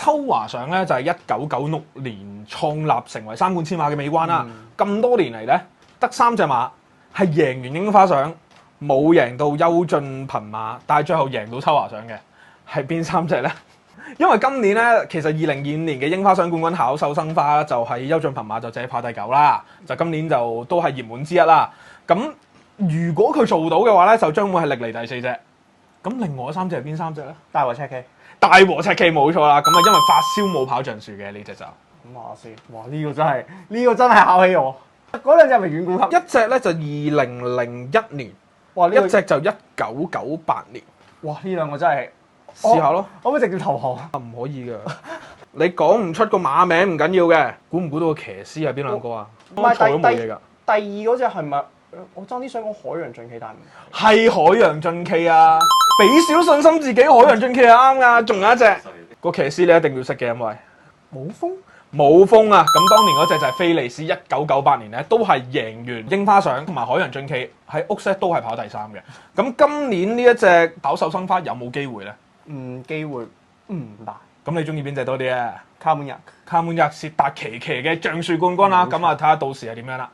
秋華賞咧就係1996年創立成為3冠千馬嘅美關啦。咁多年嚟咧，得3隻馬係贏完櫻花賞，冇贏到優進頻馬，但係最後贏到秋華賞嘅係邊3隻咧？因為今年咧，其實2025年嘅櫻花賞冠軍巧手生花就係優進頻馬就淨係跑第9啦，就今年就都係熱門之一啦。咁如果佢做到嘅話咧，就將會係歷嚟第4隻。咁另外3隻係邊3隻咧？大和赤旗，大和赤旗冇錯啦。咁啊，因為發燒冇跑橡樹嘅呢隻就。咁話先，哇！呢個真係考起我。嗰兩隻係咪遠古級？一隻咧就2001年，哇！一隻就1998年。哇！呢兩個真係試下咯。可唔可以直接投降？唔可以㗎。你講唔出個馬名唔緊要嘅，估唔估到個騎師係邊兩個啊？唔係錯都冇嘢㗎。第二嗰隻係咪？我爭啲想講海洋進氣，但係係海洋進氣啊！俾少信心自己，海洋進氣係啱㗎。仲有一隻個騎師你一定要識嘅，因為冇風啊！咁當年嗰隻就係菲利斯，1998年咧都係贏完櫻花賞同埋海洋進氣喺屋 set 都係跑第3嘅。咁今年呢一隻巧手生花有冇機會咧？機會唔大。咁你中意邊隻多啲啊？卡滿日是達琪騎嘅橡樹冠軍啦。咁啊睇下到時係點樣啦。